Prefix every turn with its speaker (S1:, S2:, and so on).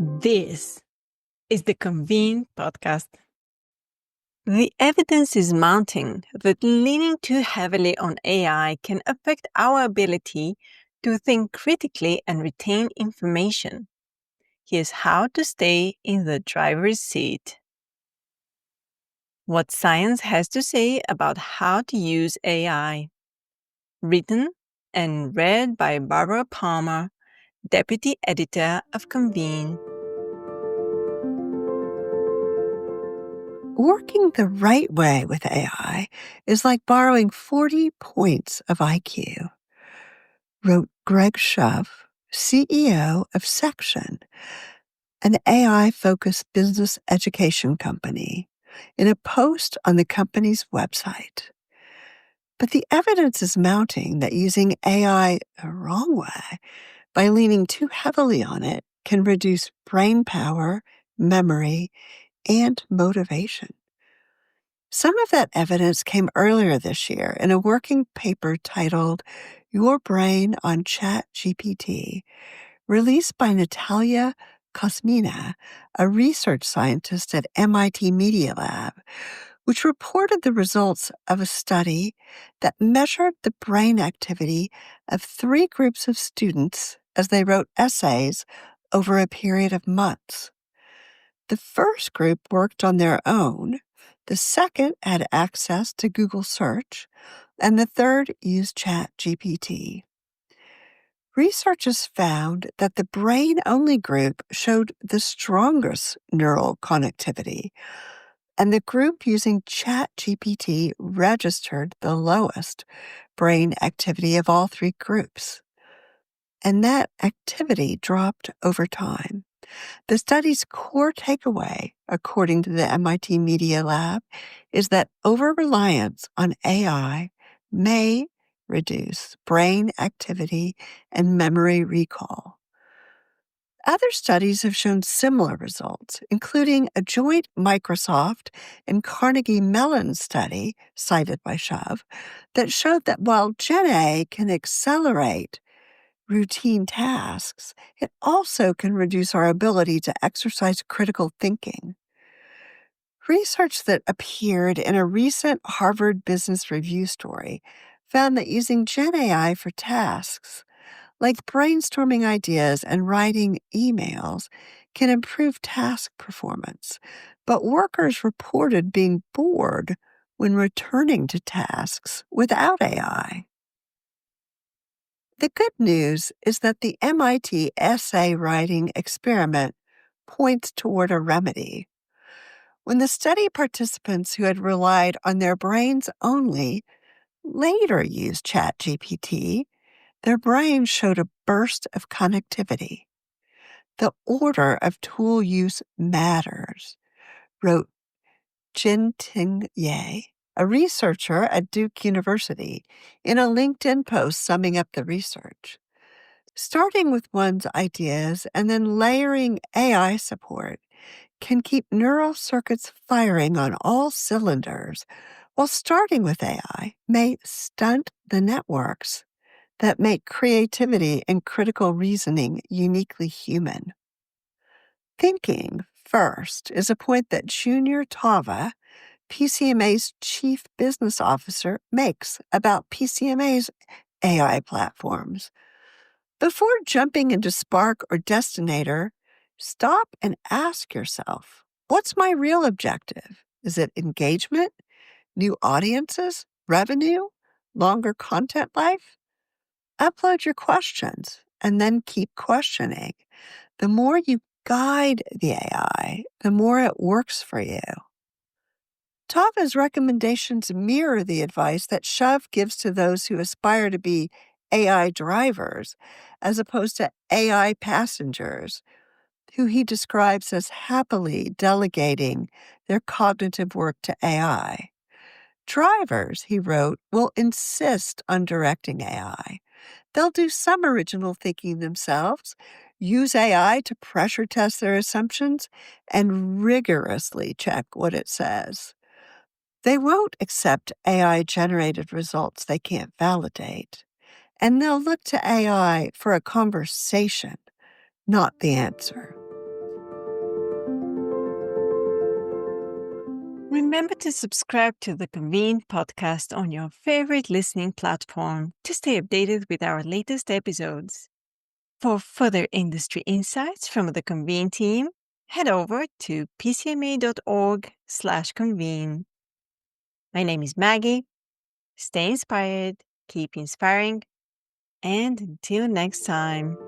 S1: This is the Convene podcast. The evidence is mounting that leaning too heavily on AI can affect our ability to think critically and retain information. Here's how to stay in the driver's seat. What science has to say about how to use AI. Written and read by Barbara Palmer, Deputy Editor of Convene.
S2: Working the right way with AI is like borrowing 40 points of IQ, wrote Greg Shove, CEO of Section, an AI-focused business education company, in a post on the company's website. But the evidence is mounting that using AI the wrong way, by leaning too heavily on it, can reduce brain power, memory, and motivation. Some of that evidence came earlier this year in a working paper titled Your Brain on ChatGPT, released by Natalia Kosmina, a research scientist at MIT Media Lab, which reported the results of a study that measured the brain activity of 3 groups of students as they wrote essays over a period of months. The first group worked on their own, the second had access to Google Search, and the third used ChatGPT. Researchers found that the brain-only group showed the strongest neural connectivity, and the group using ChatGPT registered the lowest brain activity of all 3 groups. And that activity dropped over time. The study's core takeaway, according to the MIT Media Lab, is that over-reliance on AI may reduce brain activity and memory recall. Other studies have shown similar results, including a joint Microsoft and Carnegie Mellon study, cited by Shove, that showed that while Gen A can accelerate routine tasks, it also can reduce our ability to exercise critical thinking. Research that appeared in a recent Harvard Business Review story found that using Gen AI for tasks, like brainstorming ideas and writing emails, can improve task performance, but workers reported being bored when returning to tasks without AI. The good news is that the MIT essay writing experiment points toward a remedy. When the study participants who had relied on their brains only later used ChatGPT, their brains showed a burst of connectivity. The order of tool use matters, wrote Jin-Ting Ye, a researcher at Duke University, in a LinkedIn post summing up the research. Starting with one's ideas and then layering AI support can keep neural circuits firing on all cylinders, while starting with AI may stunt the networks that make creativity and critical reasoning uniquely human. Thinking first is a point that Junior Tava, PCMA's chief business officer, makes about PCMA's AI platforms. Before jumping into Spark or Destinator, stop and ask yourself, what's my real objective? Is it engagement, new audiences, revenue, longer content life? Upload your questions and then keep questioning. The more you guide the AI, the more it works for you. Tava's recommendations mirror the advice that Shove gives to those who aspire to be AI drivers, as opposed to AI passengers, who he describes as happily delegating their cognitive work to AI. Drivers, he wrote, will insist on directing AI. They'll do some original thinking themselves, use AI to pressure test their assumptions, and rigorously check what it says. They won't accept AI-generated results they can't validate, and they'll look to AI for a conversation, not the answer.
S1: Remember to subscribe to the Convene podcast on your favorite listening platform to stay updated with our latest episodes. For further industry insights from the Convene team, head over to pcma.org/convene. My name is Maggie. Stay inspired, keep inspiring, and until next time.